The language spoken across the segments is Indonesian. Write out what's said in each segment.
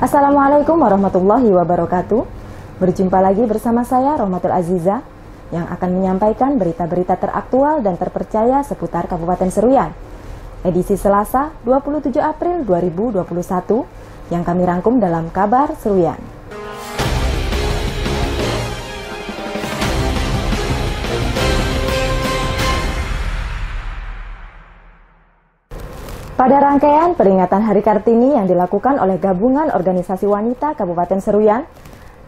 Assalamualaikum warahmatullahi wabarakatuh. Berjumpa lagi bersama saya Rohmatul Aziza yang akan menyampaikan berita-berita teraktual dan terpercaya seputar Kabupaten Seruyan. Edisi Selasa 27 April 2021 yang kami rangkum dalam Kabar Seruyan. Pada rangkaian peringatan Hari Kartini yang dilakukan oleh Gabungan Organisasi Wanita Kabupaten Seruyan,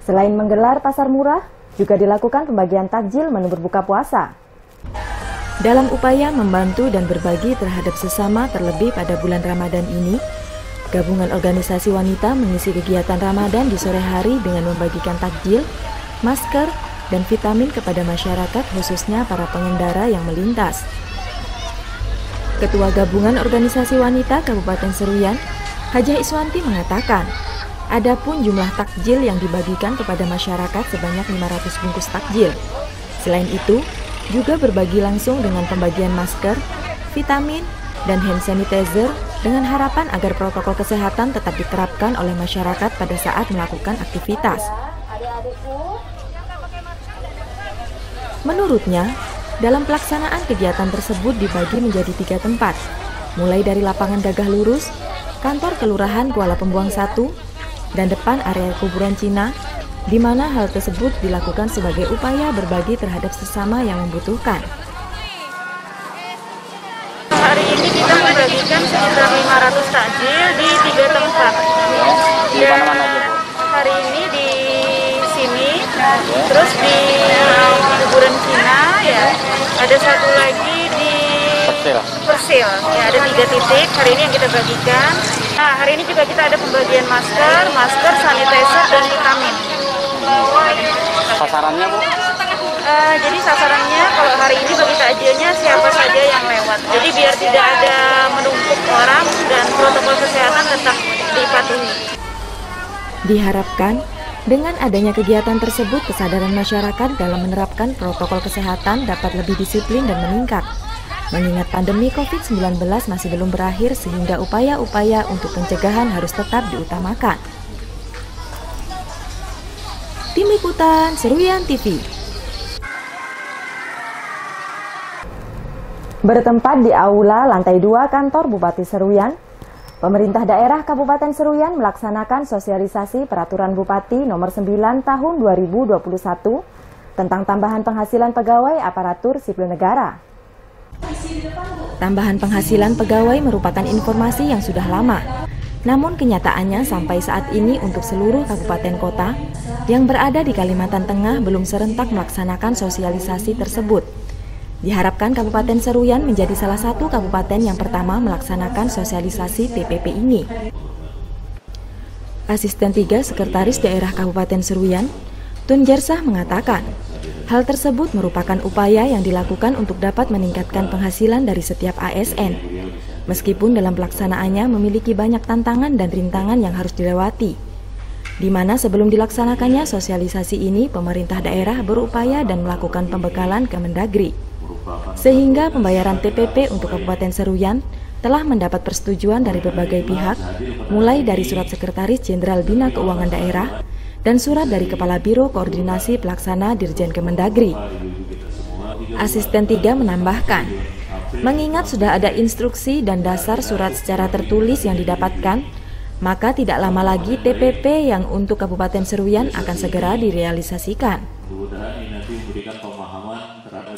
selain menggelar pasar murah, juga dilakukan pembagian takjil menu berbuka puasa. Dalam upaya membantu dan berbagi terhadap sesama terlebih pada bulan Ramadan ini, Gabungan Organisasi Wanita mengisi kegiatan Ramadan di sore hari dengan membagikan takjil, masker, dan vitamin kepada masyarakat khususnya para pengendara yang melintas. Ketua Gabungan Organisasi Wanita Kabupaten Seruyan, Hajah Iswanti mengatakan, adapun jumlah takjil yang dibagikan kepada masyarakat sebanyak 500 bungkus takjil. Selain itu, juga berbagi langsung dengan pembagian masker, vitamin, dan hand sanitizer dengan harapan agar protokol kesehatan tetap diterapkan oleh masyarakat pada saat melakukan aktivitas. Menurutnya, dalam pelaksanaan kegiatan tersebut dibagi menjadi 3 tempat, mulai dari lapangan Gagah Lurus, kantor Kelurahan Kuala Pembuang 1, dan depan area kuburan Cina, di mana hal tersebut dilakukan sebagai upaya berbagi terhadap sesama yang membutuhkan. Hari ini kita membagikan sekitar 500 takjil di 3 tempat. Dan hari ini di sini, terus di kuburan Cina, ya, ada satu lagi di Persil, ya, ada 3 titik. Hari ini yang kita bagikan. Nah, hari ini juga kita ada pembagian masker, sanitizer, dan vitamin. Sasarannya, Bu? Jadi sasarannya kalau hari ini bagi takjilnya siapa saja yang lewat. Jadi biar tidak ada menumpuk orang dan protokol kesehatan tetap dipatuhi. Diharapkan dengan adanya kegiatan tersebut, kesadaran masyarakat dalam menerapkan protokol kesehatan dapat lebih disiplin dan meningkat. Mengingat pandemi COVID-19 masih belum berakhir sehingga upaya-upaya untuk pencegahan harus tetap diutamakan. Tim Liputan Seruyan TV. Bertempat di Aula lantai 2 kantor Bupati Seruyan, pemerintah daerah Kabupaten Seruyan melaksanakan sosialisasi Peraturan Bupati Nomor 9 Tahun 2021 tentang tambahan penghasilan pegawai aparatur sipil negara. Tambahan penghasilan pegawai merupakan informasi yang sudah lama, namun kenyataannya sampai saat ini untuk seluruh kabupaten kota yang berada di Kalimantan Tengah belum serentak melaksanakan sosialisasi tersebut. Diharapkan Kabupaten Seruyan menjadi salah satu kabupaten yang pertama melaksanakan sosialisasi TPP ini. Asisten 3 Sekretaris Daerah Kabupaten Seruyan, Tun Jersah mengatakan, hal tersebut merupakan upaya yang dilakukan untuk dapat meningkatkan penghasilan dari setiap ASN. Meskipun dalam pelaksanaannya memiliki banyak tantangan dan rintangan yang harus dilewati. Di mana sebelum dilaksanakannya sosialisasi ini, pemerintah daerah berupaya dan melakukan pembekalan ke Mendagri. Sehingga pembayaran TPP untuk Kabupaten Seruyan telah mendapat persetujuan dari berbagai pihak, mulai dari surat Sekretaris Jenderal Bina Keuangan Daerah dan surat dari Kepala Biro Koordinasi Pelaksana Dirjen Kemendagri. Asisten 3 menambahkan, mengingat sudah ada instruksi dan dasar surat secara tertulis yang didapatkan, maka tidak lama lagi TPP yang untuk Kabupaten Seruyan akan segera direalisasikan.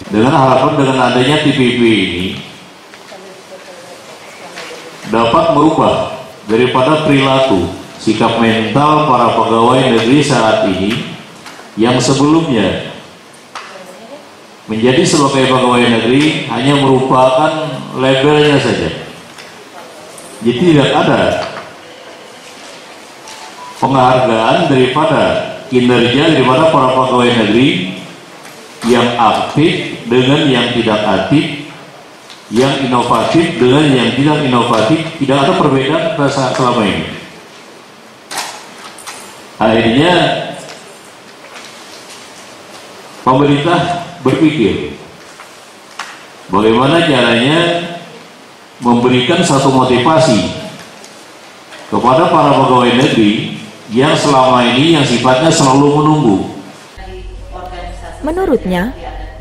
Dengan harapan dengan adanya TPP ini dapat merubah daripada perilaku sikap mental para pegawai negeri saat ini yang sebelumnya menjadi sebagai pegawai negeri hanya merupakan labelnya saja. Jadi tidak ada penghargaan daripada kinerja daripada para pegawai negeri yang aktif dengan yang tidak aktif, yang inovatif dengan yang tidak inovatif. Tidak ada perbedaan selama ini. Akhirnya pemerintah berpikir bagaimana caranya memberikan satu motivasi kepada para pegawai negeri yang selama ini yang sifatnya selalu menunggu. Menurutnya,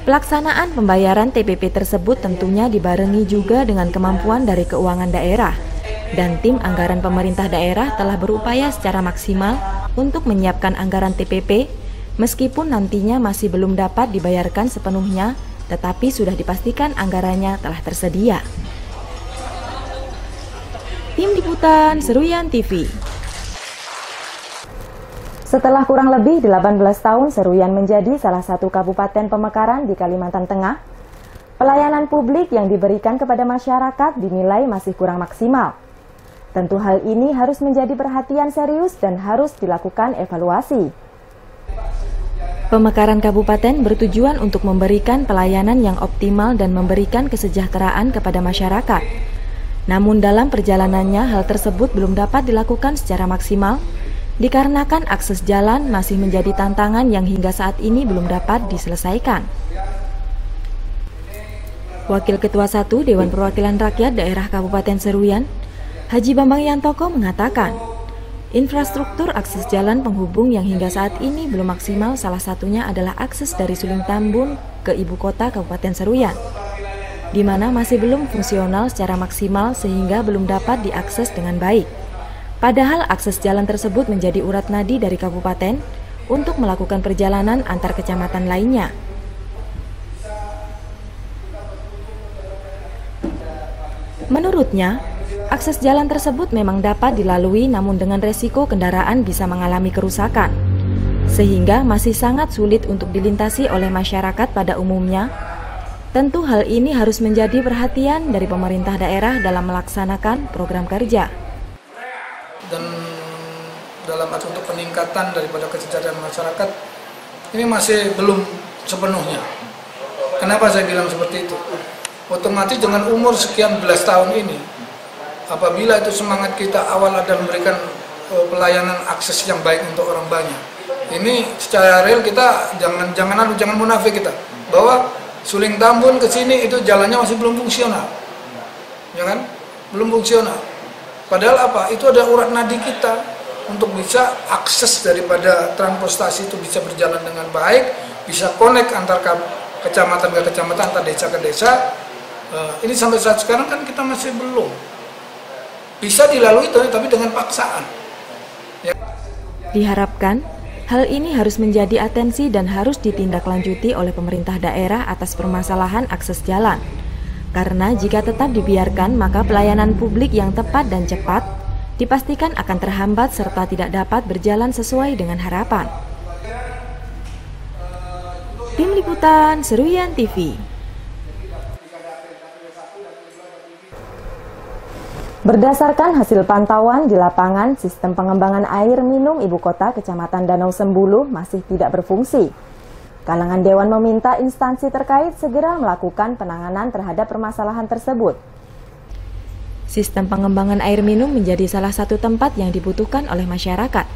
pelaksanaan pembayaran TPP tersebut tentunya dibarengi juga dengan kemampuan dari keuangan daerah, dan tim anggaran pemerintah daerah telah berupaya secara maksimal untuk menyiapkan anggaran TPP, meskipun nantinya masih belum dapat dibayarkan sepenuhnya, tetapi sudah dipastikan anggarannya telah tersedia. Tim Liputan Seruyan TV. Setelah kurang lebih 18 tahun Seruyan menjadi salah satu kabupaten pemekaran di Kalimantan Tengah, pelayanan publik yang diberikan kepada masyarakat dinilai masih kurang maksimal. Tentu hal ini harus menjadi perhatian serius dan harus dilakukan evaluasi. Pemekaran kabupaten bertujuan untuk memberikan pelayanan yang optimal dan memberikan kesejahteraan kepada masyarakat. Namun dalam perjalanannya hal tersebut belum dapat dilakukan secara maksimal, dikarenakan akses jalan masih menjadi tantangan yang hingga saat ini belum dapat diselesaikan. Wakil Ketua 1 Dewan Perwakilan Rakyat Daerah Kabupaten Seruyan, Haji Bambang Yantoko mengatakan, infrastruktur akses jalan penghubung yang hingga saat ini belum maksimal, salah satunya adalah akses dari Suling Tambun ke ibu kota Kabupaten Seruyan, di mana masih belum fungsional secara maksimal sehingga belum dapat diakses dengan baik. Padahal akses jalan tersebut menjadi urat nadi dari kabupaten untuk melakukan perjalanan antar kecamatan lainnya. Menurutnya, akses jalan tersebut memang dapat dilalui namun dengan resiko kendaraan bisa mengalami kerusakan, sehingga masih sangat sulit untuk dilintasi oleh masyarakat pada umumnya. Tentu hal ini harus menjadi perhatian dari pemerintah daerah dalam melaksanakan program kerja. Dan dalam arti untuk peningkatan daripada kesejahteraan masyarakat ini masih belum sepenuhnya. Kenapa saya bilang seperti itu? Otomatis dengan umur sekian belas tahun ini, apabila itu semangat kita awal ada memberikan pelayanan akses yang baik untuk orang banyak, ini secara real kita jangan munafik kita bahwa Suling Tambun ke sini itu jalannya masih belum fungsional, ya kan? Belum fungsional. Padahal apa? Itu ada urat nadi kita untuk bisa akses daripada transportasi itu bisa berjalan dengan baik, bisa connect antar kecamatan ke kecamatan, antar desa ke desa. Ini sampai saat sekarang kan kita masih belum bisa dilalui, tapi dengan paksaan. Ya. Diharapkan hal ini harus menjadi atensi dan harus ditindaklanjuti oleh pemerintah daerah atas permasalahan akses jalan. Karena jika tetap dibiarkan, maka pelayanan publik yang tepat dan cepat dipastikan akan terhambat serta tidak dapat berjalan sesuai dengan harapan. Tim Liputan Seruyan TV. Berdasarkan hasil pantauan di lapangan, sistem pengembangan air minum ibu kota Kecamatan Danau Sembulu masih tidak berfungsi. Kalangan Dewan meminta instansi terkait segera melakukan penanganan terhadap permasalahan tersebut. Sistem pengembangan air minum menjadi salah satu tempat yang dibutuhkan oleh masyarakat.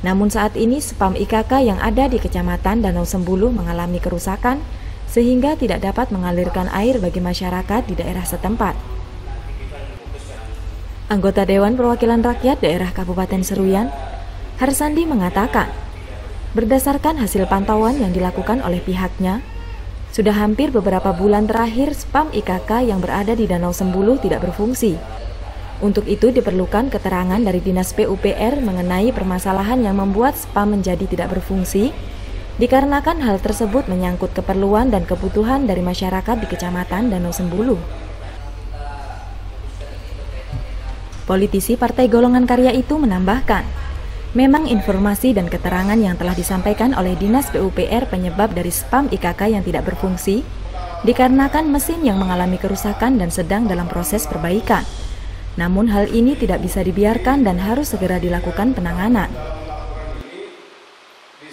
Namun saat ini spam IKK yang ada di Kecamatan Danau Sembulu mengalami kerusakan sehingga tidak dapat mengalirkan air bagi masyarakat di daerah setempat. Anggota Dewan Perwakilan Rakyat Daerah Kabupaten Seruyan, Harsandi mengatakan, berdasarkan hasil pantauan yang dilakukan oleh pihaknya, sudah hampir beberapa bulan terakhir spam IKK yang berada di Danau Sembulu tidak berfungsi. Untuk itu diperlukan keterangan dari Dinas PUPR mengenai permasalahan yang membuat spam menjadi tidak berfungsi, dikarenakan hal tersebut menyangkut keperluan dan kebutuhan dari masyarakat di Kecamatan Danau Sembulu. Politisi Partai Golongan Karya itu menambahkan, memang informasi dan keterangan yang telah disampaikan oleh Dinas PUPR penyebab dari spam IKK yang tidak berfungsi dikarenakan mesin yang mengalami kerusakan dan sedang dalam proses perbaikan. Namun hal ini tidak bisa dibiarkan dan harus segera dilakukan penanganan.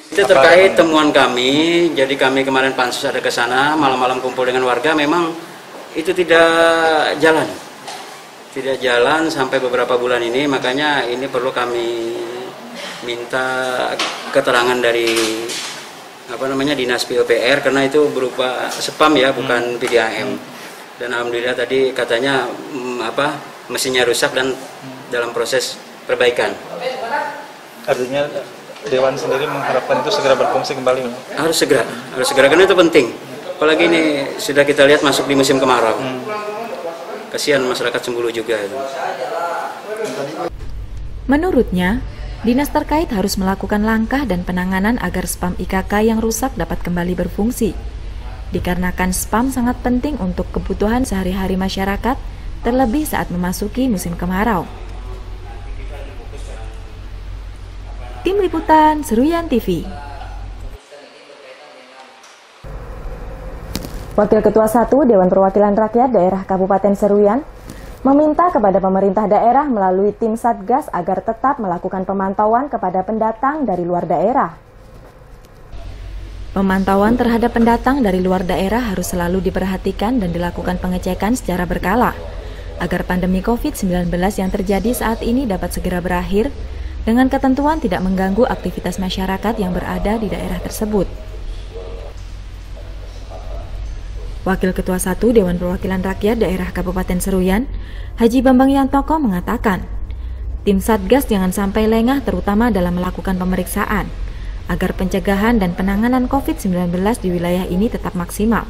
Itu terkait temuan kami, jadi kami kemarin pansus ada ke sana, malam-malam kumpul dengan warga, memang itu tidak jalan. Tidak jalan sampai beberapa bulan ini, makanya ini perlu kami minta keterangan dari Dinas PUPR karena itu berupa spam ya, bukan PDAM. Dan alhamdulillah tadi katanya mesinnya rusak dan dalam proses perbaikan. Artinya Dewan sendiri mengharapkan itu segera berfungsi kembali. Harus segera karena itu penting. Apalagi ini sudah kita lihat masuk di musim kemarau. Kasihan masyarakat Sembulu juga itu. Menurutnya, dinas terkait harus melakukan langkah dan penanganan agar spam IKK yang rusak dapat kembali berfungsi. Dikarenakan spam sangat penting untuk kebutuhan sehari-hari masyarakat, terlebih saat memasuki musim kemarau. Tim Liputan Seruyan TV. Wakil Ketua 1 Dewan Perwakilan Rakyat Daerah Kabupaten Seruyan meminta kepada pemerintah daerah melalui tim Satgas agar tetap melakukan pemantauan kepada pendatang dari luar daerah. Pemantauan terhadap pendatang dari luar daerah harus selalu diperhatikan dan dilakukan pengecekan secara berkala, agar pandemi COVID-19 yang terjadi saat ini dapat segera berakhir dengan ketentuan tidak mengganggu aktivitas masyarakat yang berada di daerah tersebut. Wakil Ketua 1 Dewan Perwakilan Rakyat Daerah Kabupaten Seruyan, Haji Bambang Yantoko mengatakan, tim Satgas jangan sampai lengah terutama dalam melakukan pemeriksaan, agar pencegahan dan penanganan COVID-19 di wilayah ini tetap maksimal.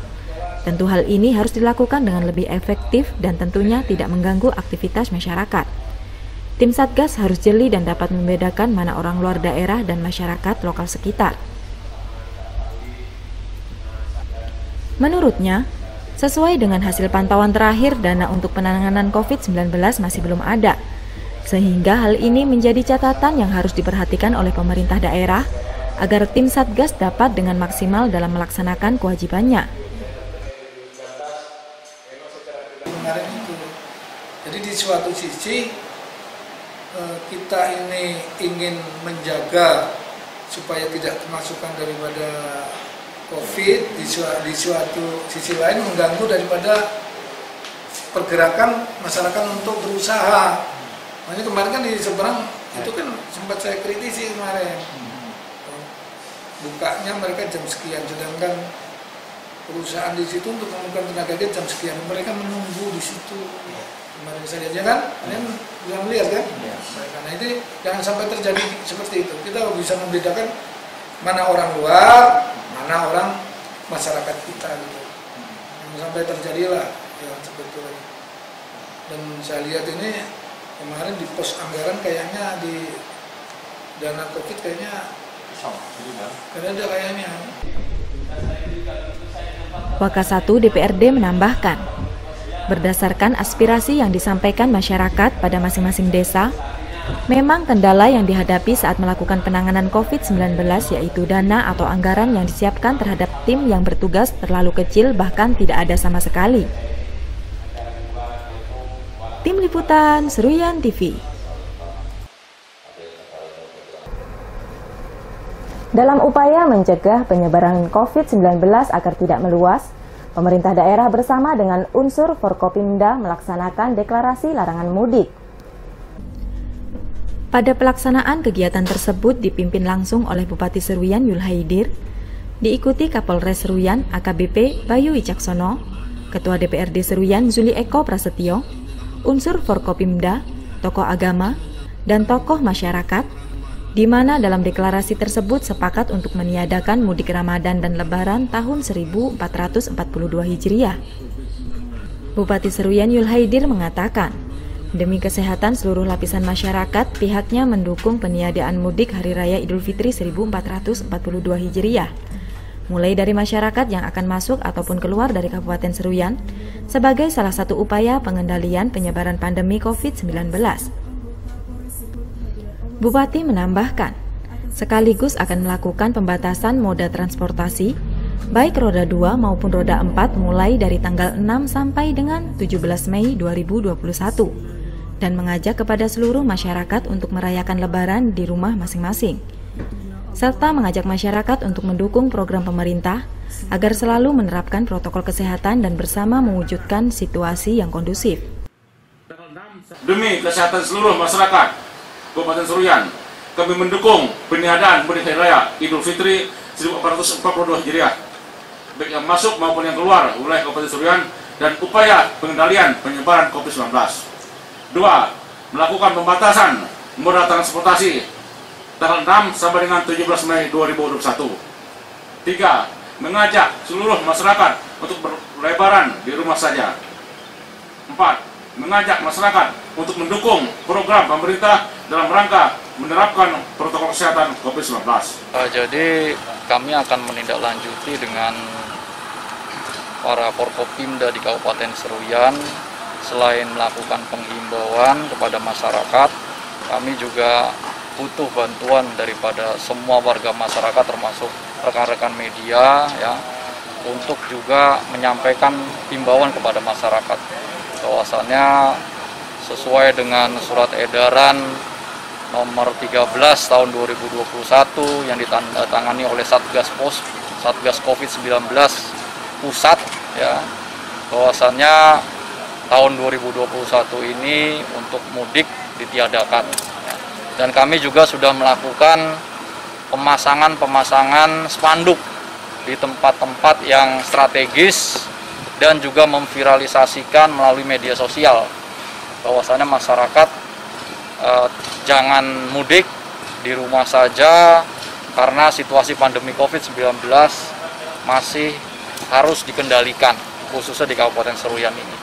Tentu hal ini harus dilakukan dengan lebih efektif dan tentunya tidak mengganggu aktivitas masyarakat. Tim Satgas harus jeli dan dapat membedakan mana orang luar daerah dan masyarakat lokal sekitar. Menurutnya, sesuai dengan hasil pantauan terakhir, dana untuk penanganan COVID-19 masih belum ada, sehingga hal ini menjadi catatan yang harus diperhatikan oleh pemerintah daerah agar tim Satgas dapat dengan maksimal dalam melaksanakan kewajibannya. Kemarin itu, jadi di suatu sisi kita ini ingin menjaga supaya tidak kemasukan daripada COVID, di suatu sisi lain mengganggu daripada pergerakan masyarakat untuk berusaha. Makanya kemarin kan di seberang itu kan sempat saya kritisi kemarin. Bukanya mereka jam sekian, sedangkan perusahaan di situ untuk mengumpulkan tenaga kerja jam sekian, mereka menunggu di situ. Kemarin saya lihat ya kan, kalian bisa melihat kan? Karena itu jangan sampai terjadi seperti itu. Kita bisa membedakan mana orang luar, mana orang masyarakat kita gitu. Jangan sampai terjadilah yang sebetulnya. Dan saya lihat ini kemarin di pos anggaran kayaknya di dana COVID kayaknya ada kayaknya. Wakasatu DPRD menambahkan, berdasarkan aspirasi yang disampaikan masyarakat pada masing-masing desa, memang kendala yang dihadapi saat melakukan penanganan COVID-19 yaitu dana atau anggaran yang disiapkan terhadap tim yang bertugas terlalu kecil bahkan tidak ada sama sekali. Tim Liputan Seruyan TV. Dalam upaya mencegah penyebaran COVID-19 agar tidak meluas, pemerintah daerah bersama dengan unsur Forkopimda melaksanakan deklarasi larangan mudik. Pada pelaksanaan kegiatan tersebut dipimpin langsung oleh Bupati Seruyan Yulhaidir, diikuti Kapolres Seruyan AKBP Bayu Wicaksono, Ketua DPRD Seruyan Zuli Eko Prasetyo, unsur Forkopimda, tokoh agama, dan tokoh masyarakat, di mana dalam deklarasi tersebut sepakat untuk meniadakan mudik Ramadan dan Lebaran tahun 1442 Hijriah. Bupati Seruyan Yulhaidir mengatakan, demi kesehatan seluruh lapisan masyarakat, pihaknya mendukung peniadaan mudik Hari Raya Idul Fitri 1442 Hijriah, mulai dari masyarakat yang akan masuk ataupun keluar dari Kabupaten Seruyan, sebagai salah satu upaya pengendalian penyebaran pandemi COVID-19. Bupati menambahkan, sekaligus akan melakukan pembatasan moda transportasi, baik roda 2 maupun roda 4 mulai dari tanggal 6 sampai dengan 17 Mei 2021, dan mengajak kepada seluruh masyarakat untuk merayakan Lebaran di rumah masing-masing, serta mengajak masyarakat untuk mendukung program pemerintah agar selalu menerapkan protokol kesehatan dan bersama mewujudkan situasi yang kondusif. Demi kesehatan seluruh masyarakat Kabupaten Seruyan, kami mendukung peniadaan mudik Hari Raya Idul Fitri 1442 Hijriah, baik yang masuk maupun yang keluar wilayah Kabupaten Seruyan, dan upaya pengendalian penyebaran COVID-19. 2. Melakukan pembatasan moda transportasi tanggal 6 sampai dengan 17 Mei 2021. 3. Mengajak seluruh masyarakat untuk berlebaran di rumah saja. 4. Mengajak masyarakat untuk mendukung program pemerintah dalam rangka menerapkan protokol kesehatan COVID-19. Jadi kami akan menindaklanjuti dengan para Forkopimda di Kabupaten Seruyan. Selain melakukan penghimbauan kepada masyarakat, kami juga butuh bantuan daripada semua warga masyarakat termasuk rekan-rekan media ya, untuk juga menyampaikan himbauan kepada masyarakat bahwasannya sesuai dengan surat edaran nomor 13 tahun 2021 yang ditandatangani oleh Satgas COVID-19 pusat ya, bahwasannya tahun 2021 ini untuk mudik ditiadakan. Dan kami juga sudah melakukan pemasangan spanduk di tempat-tempat yang strategis dan juga memviralisasikan melalui media sosial bahwasannya masyarakat jangan mudik, di rumah saja karena situasi pandemi COVID-19 masih harus dikendalikan khususnya di Kabupaten Seruyan ini.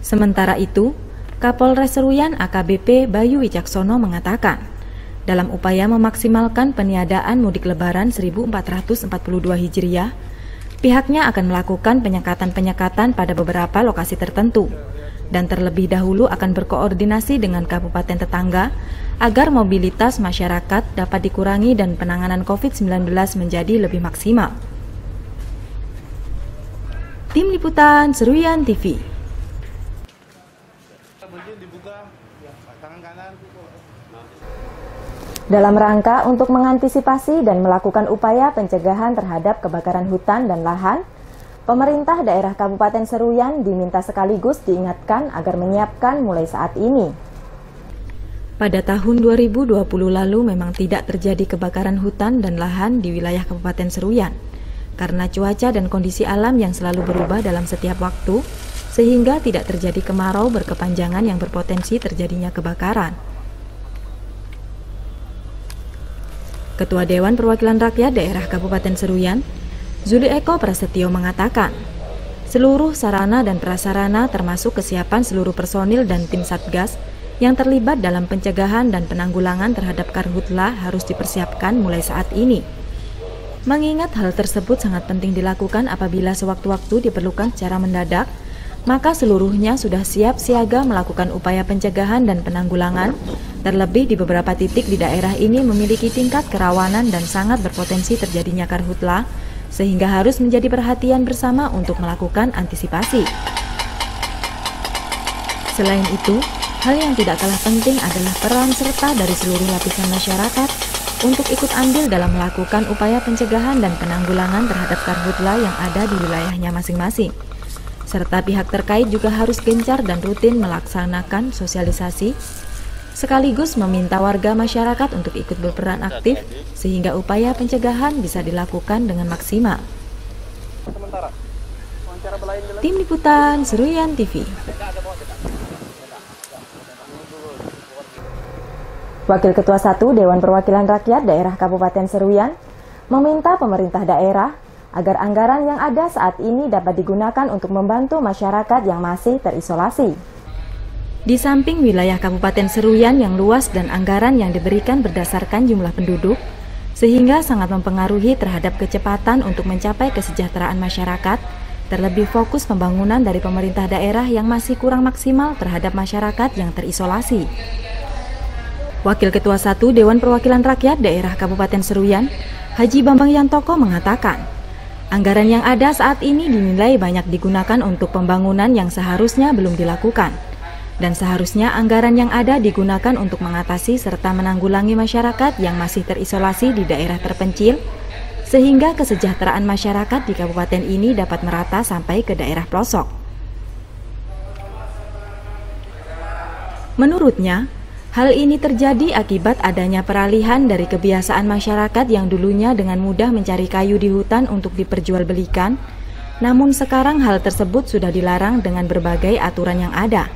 Sementara itu, Kapolres Seruyan AKBP Bayu Wicaksono mengatakan, dalam upaya memaksimalkan peniadaan mudik lebaran 1442 Hijriah, pihaknya akan melakukan penyekatan-penyekatan pada beberapa lokasi tertentu, dan terlebih dahulu akan berkoordinasi dengan kabupaten tetangga agar mobilitas masyarakat dapat dikurangi dan penanganan COVID-19 menjadi lebih maksimal. Tim Liputan Seruyan TV. Dalam rangka untuk mengantisipasi dan melakukan upaya pencegahan terhadap kebakaran hutan dan lahan, pemerintah daerah Kabupaten Seruyan diminta sekaligus diingatkan agar menyiapkan mulai saat ini. Pada tahun 2020 lalu memang tidak terjadi kebakaran hutan dan lahan di wilayah Kabupaten Seruyan, karena cuaca dan kondisi alam yang selalu berubah dalam setiap waktu, sehingga tidak terjadi kemarau berkepanjangan yang berpotensi terjadinya kebakaran. Ketua Dewan Perwakilan Rakyat Daerah Kabupaten Seruyan, Zuli Eko Prasetyo mengatakan, seluruh sarana dan prasarana termasuk kesiapan seluruh personil dan tim Satgas yang terlibat dalam pencegahan dan penanggulangan terhadap karhutla harus dipersiapkan mulai saat ini. Mengingat hal tersebut sangat penting dilakukan apabila sewaktu-waktu diperlukan secara mendadak, maka seluruhnya sudah siap siaga melakukan upaya pencegahan dan penanggulangan, terlebih di beberapa titik di daerah ini memiliki tingkat kerawanan dan sangat berpotensi terjadinya karhutla, sehingga harus menjadi perhatian bersama untuk melakukan antisipasi. Selain itu, hal yang tidak kalah penting adalah peran serta dari seluruh lapisan masyarakat untuk ikut andil dalam melakukan upaya pencegahan dan penanggulangan terhadap karhutla yang ada di wilayahnya masing-masing. Serta pihak terkait juga harus gencar dan rutin melaksanakan sosialisasi, sekaligus meminta warga masyarakat untuk ikut berperan aktif sehingga upaya pencegahan bisa dilakukan dengan maksimal. Tim Liputan Seruyan TV. Wakil Ketua 1 Dewan Perwakilan Rakyat Daerah Kabupaten Seruyan meminta pemerintah daerah agar anggaran yang ada saat ini dapat digunakan untuk membantu masyarakat yang masih terisolasi. Di samping wilayah Kabupaten Seruyan yang luas dan anggaran yang diberikan berdasarkan jumlah penduduk, sehingga sangat mempengaruhi terhadap kecepatan untuk mencapai kesejahteraan masyarakat, terlebih fokus pembangunan dari pemerintah daerah yang masih kurang maksimal terhadap masyarakat yang terisolasi. Wakil Ketua 1 Dewan Perwakilan Rakyat Daerah Kabupaten Seruyan, Haji Bambang Yantoko mengatakan, anggaran yang ada saat ini dinilai banyak digunakan untuk pembangunan yang seharusnya belum dilakukan, dan seharusnya anggaran yang ada digunakan untuk mengatasi serta menanggulangi masyarakat yang masih terisolasi di daerah terpencil, sehingga kesejahteraan masyarakat di kabupaten ini dapat merata sampai ke daerah pelosok. Menurutnya, hal ini terjadi akibat adanya peralihan dari kebiasaan masyarakat yang dulunya dengan mudah mencari kayu di hutan untuk diperjualbelikan, namun sekarang hal tersebut sudah dilarang dengan berbagai aturan yang ada.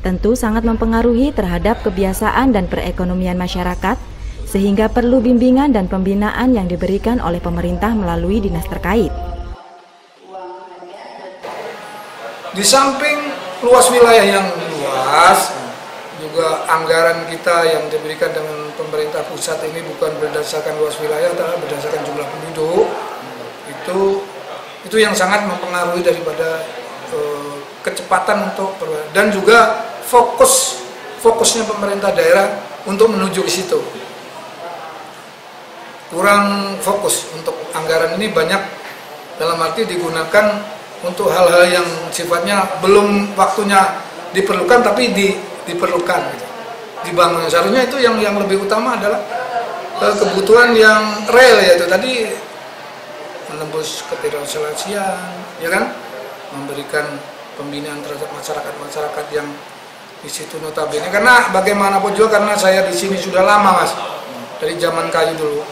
tentu sangat mempengaruhi terhadap kebiasaan dan perekonomian masyarakat, sehingga perlu bimbingan dan pembinaan yang diberikan oleh pemerintah melalui dinas terkait. Di samping luas wilayah yang luas, juga anggaran kita yang diberikan dengan pemerintah pusat ini bukan berdasarkan luas wilayah, tapi berdasarkan jumlah penduduk. Itu yang sangat mempengaruhi daripada kecepatan untuk dan juga fokusnya pemerintah daerah untuk menuju ke situ. Kurang fokus untuk anggaran ini, banyak dalam arti digunakan untuk hal-hal yang sifatnya belum waktunya diperlukan, tapi diperlukan gitu. Dibangun. Seharusnya itu yang lebih utama adalah kebutuhan yang real, yaitu tadi menembus ketidakselesaian, ya kan, memberikan pembinaan terhadap masyarakat yang di situ notabene. Karena bagaimanapun juga, karena saya di sini sudah lama, Mas, dari zaman kayu dulu.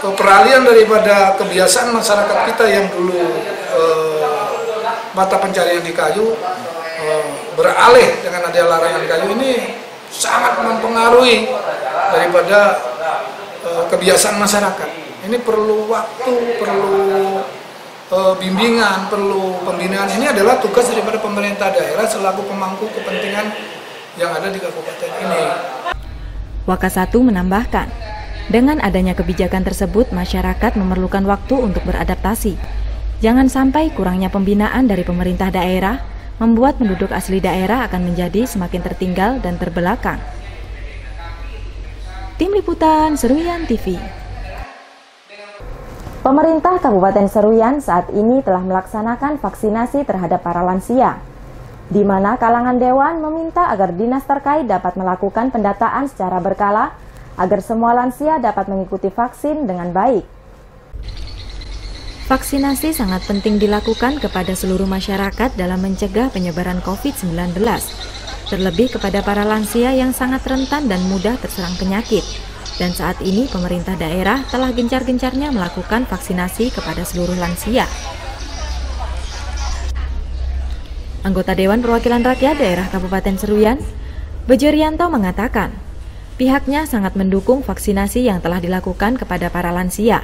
Peralihan daripada kebiasaan masyarakat kita yang dulu mata pencarian di kayu beralih dengan ada larangan kayu ini sangat mempengaruhi daripada kebiasaan masyarakat. Ini perlu waktu, perlu bimbingan, perlu pembinaan. Ini adalah tugas daripada pemerintah daerah selaku pemangku kepentingan yang ada di kabupaten ini. Wakasatu menambahkan, dengan adanya kebijakan tersebut, masyarakat memerlukan waktu untuk beradaptasi. Jangan sampai kurangnya pembinaan dari pemerintah daerah membuat penduduk asli daerah akan menjadi semakin tertinggal dan terbelakang. Tim Liputan Seruyan TV. Pemerintah Kabupaten Seruyan saat ini telah melaksanakan vaksinasi terhadap para lansia, di mana kalangan dewan meminta agar dinas terkait dapat melakukan pendataan secara berkala agar semua lansia dapat mengikuti vaksin dengan baik. Vaksinasi sangat penting dilakukan kepada seluruh masyarakat dalam mencegah penyebaran COVID-19, terlebih kepada para lansia yang sangat rentan dan mudah terserang penyakit. Dan saat ini pemerintah daerah telah gencar-gencarnya melakukan vaksinasi kepada seluruh lansia. Anggota Dewan Perwakilan Rakyat Daerah Kabupaten Seruyan, Bejo Rianto mengatakan, pihaknya sangat mendukung vaksinasi yang telah dilakukan kepada para lansia,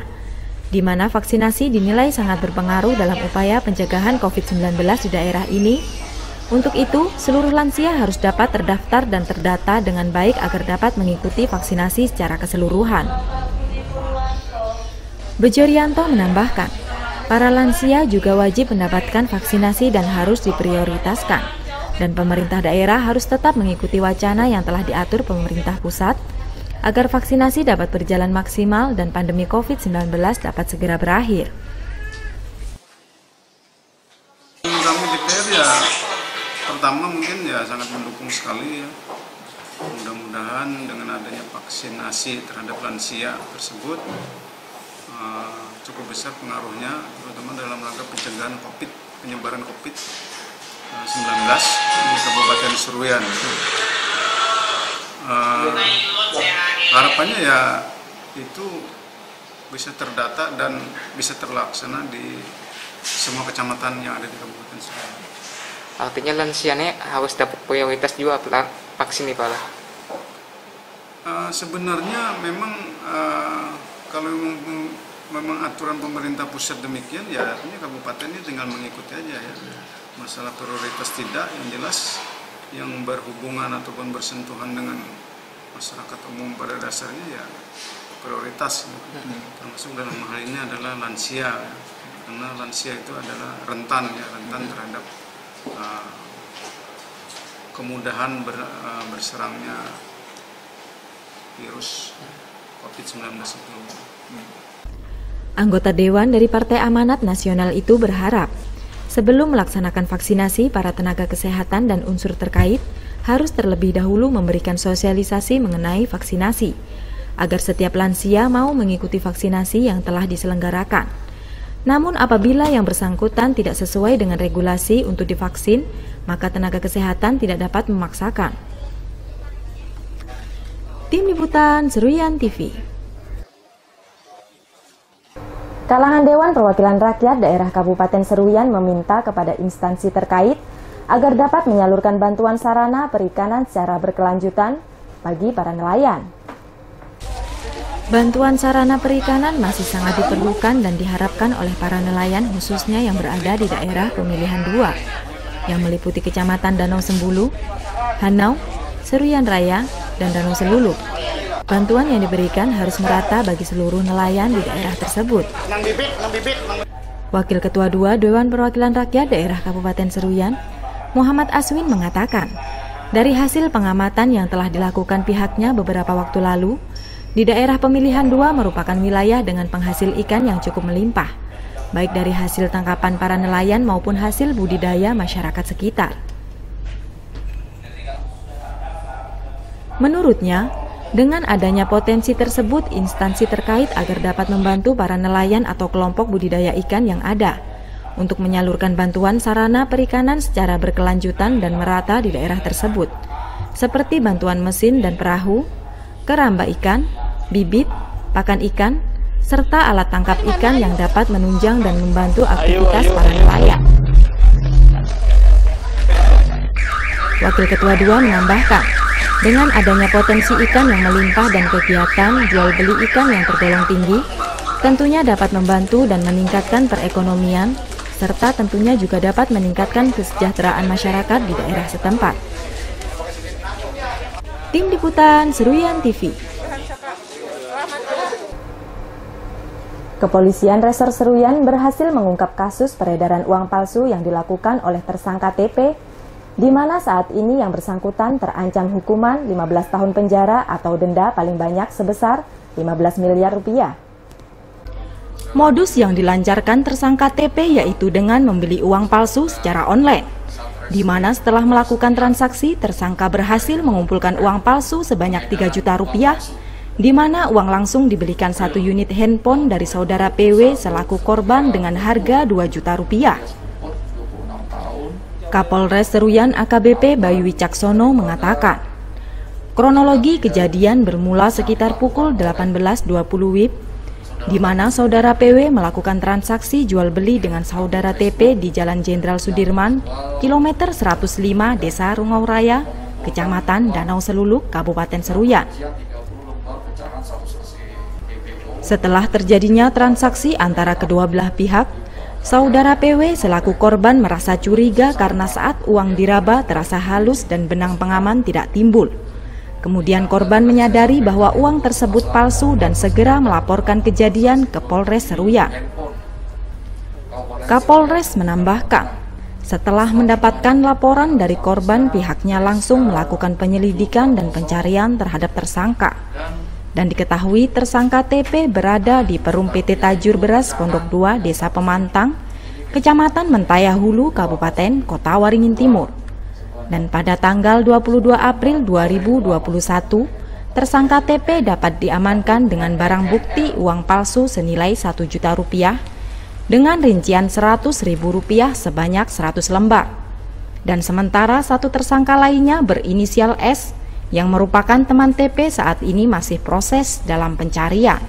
di mana vaksinasi dinilai sangat berpengaruh dalam upaya pencegahan COVID-19 di daerah ini. Untuk itu, seluruh lansia harus dapat terdaftar dan terdata dengan baik agar dapat mengikuti vaksinasi secara keseluruhan. Bejo Rianto menambahkan, para lansia juga wajib mendapatkan vaksinasi dan harus diprioritaskan, dan pemerintah daerah harus tetap mengikuti wacana yang telah diatur pemerintah pusat agar vaksinasi dapat berjalan maksimal dan pandemi COVID-19 dapat segera berakhir. Kami DPR ya, pertama mungkin ya sangat mendukung sekali ya. Mudah-mudahan dengan adanya vaksinasi terhadap lansia tersebut cukup besar pengaruhnya, terutama dalam rangka pencegahan COVID, penyebaran COVID-19 di Kabupaten Seruyan. Harapannya ya itu bisa terdata dan bisa terlaksana di semua kecamatan yang ada di Kabupaten Seruyan. Artinya lansianya harus dapat prioritas juga vaksin nih Pak? Sebenarnya memang kalau memang aturan pemerintah pusat demikian, ya artinya kabupaten ini tinggal mengikuti aja ya. Masalah prioritas tidak, yang jelas yang berhubungan ataupun bersentuhan dengan masyarakat umum pada dasarnya ya prioritas, termasuk dalam hal ini adalah lansia ya. Karena lansia itu adalah rentan ya, rentan terhadap kemudahan berserangnya virus COVID-19 itu. Anggota Dewan dari Partai Amanat Nasional itu berharap sebelum melaksanakan vaksinasi, para tenaga kesehatan dan unsur terkait harus terlebih dahulu memberikan sosialisasi mengenai vaksinasi, agar setiap lansia mau mengikuti vaksinasi yang telah diselenggarakan. Namun apabila yang bersangkutan tidak sesuai dengan regulasi untuk divaksin, maka tenaga kesehatan tidak dapat memaksakan. Tim Liputan Seruyan TV. Kalangan Dewan Perwakilan Rakyat Daerah Kabupaten Seruyan meminta kepada instansi terkait agar dapat menyalurkan bantuan sarana perikanan secara berkelanjutan bagi para nelayan. Bantuan sarana perikanan masih sangat diperlukan dan diharapkan oleh para nelayan khususnya yang berada di daerah pemilihan 2 yang meliputi Kecamatan Danau Sembulu, Hanau, Seruyan Raya, dan Danau Selulu. Bantuan yang diberikan harus merata bagi seluruh nelayan di daerah tersebut. Wakil Ketua 2 Dewan Perwakilan Rakyat Daerah Kabupaten Seruyan, Muhammad Aswin mengatakan, dari hasil pengamatan yang telah dilakukan pihaknya beberapa waktu lalu, di daerah pemilihan 2 merupakan wilayah dengan penghasil ikan yang cukup melimpah, baik dari hasil tangkapan para nelayan maupun hasil budidaya masyarakat sekitar. Menurutnya, dengan adanya potensi tersebut, instansi terkait agar dapat membantu para nelayan atau kelompok budidaya ikan yang ada untuk menyalurkan bantuan sarana perikanan secara berkelanjutan dan merata di daerah tersebut, seperti bantuan mesin dan perahu, keramba ikan, bibit, pakan ikan, serta alat tangkap ikan yang dapat menunjang dan membantu aktivitas para nelayan. Wakil Ketua 2 menambahkan, dengan adanya potensi ikan yang melimpah dan kegiatan jual beli ikan yang tergolong tinggi, tentunya dapat membantu dan meningkatkan perekonomian, serta tentunya juga dapat meningkatkan kesejahteraan masyarakat di daerah setempat. Tim Liputan Seruyan TV. Kepolisian Resor Seruyan berhasil mengungkap kasus peredaran uang palsu yang dilakukan oleh tersangka TP, di mana saat ini yang bersangkutan terancam hukuman 15 tahun penjara atau denda paling banyak sebesar 15 miliar rupiah. Modus yang dilancarkan tersangka TP yaitu dengan membeli uang palsu secara online, di mana setelah melakukan transaksi, tersangka berhasil mengumpulkan uang palsu sebanyak 3 juta rupiah, di mana uang langsung dibelikan 1 unit handphone dari saudara PW selaku korban dengan harga 2 juta rupiah. Kapolres Seruyan AKBP Bayu Wicaksono mengatakan, kronologi kejadian bermula sekitar pukul 18.20 WIB, di mana saudara PW melakukan transaksi jual beli dengan saudara TP di Jalan Jenderal Sudirman, kilometer 105 Desa Rungau Raya, Kecamatan Danau Selulu, Kabupaten Seruyan. Setelah terjadinya transaksi antara kedua belah pihak, saudara PW selaku korban merasa curiga karena saat uang diraba terasa halus dan benang pengaman tidak timbul. Kemudian korban menyadari bahwa uang tersebut palsu dan segera melaporkan kejadian ke Polres Seruyan. Kapolres menambahkan, setelah mendapatkan laporan dari korban, pihaknya langsung melakukan penyelidikan dan pencarian terhadap tersangka. Dan diketahui tersangka TP berada di Perum PT Tajur Beras Pondok 2 Desa Pemantang, Kecamatan Mentaya Hulu, Kabupaten Kota Waringin Timur. Dan pada tanggal 22 April 2021, tersangka TP dapat diamankan dengan barang bukti uang palsu senilai 1 juta rupiah dengan rincian 100.000 rupiah sebanyak 100 lembar. Dan sementara satu tersangka lainnya berinisial S yang merupakan teman TP saat ini masih proses dalam pencarian.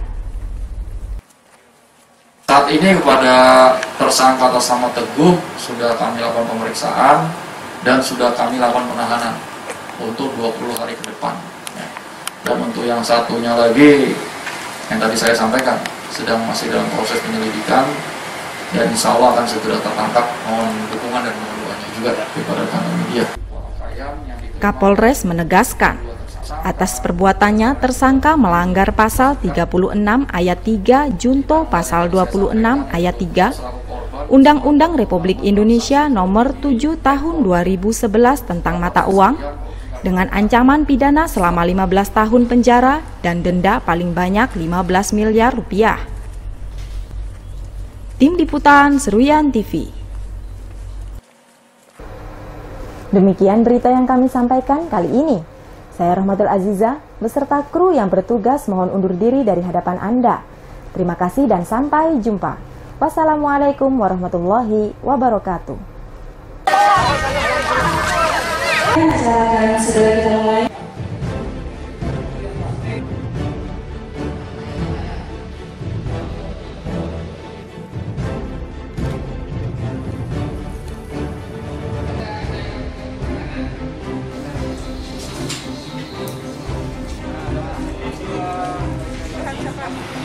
Saat ini kepada tersangka atas nama Teguh sudah kami lakukan pemeriksaan dan sudah kami lakukan penahanan untuk 20 hari ke depan. Dan untuk yang satunya lagi yang tadi saya sampaikan masih dalam proses penyelidikan dan insya Allah akan segera tertangkap. Mohon dukungan dan mohon doanya juga kepada rekan media. Kapolres menegaskan, atas perbuatannya tersangka melanggar pasal 36 ayat 3 junto pasal 26 ayat 3 Undang-Undang Republik Indonesia Nomor 7 Tahun 2011 tentang mata uang dengan ancaman pidana selama 15 tahun penjara dan denda paling banyak 15 miliar rupiah. Tim Liputan Seruyan TV. Demikian berita yang kami sampaikan kali ini. Saya Rahmatul Aziza beserta kru yang bertugas mohon undur diri dari hadapan Anda. Terima kasih dan sampai jumpa. Wassalamualaikum warahmatullahi wabarakatuh. Pak.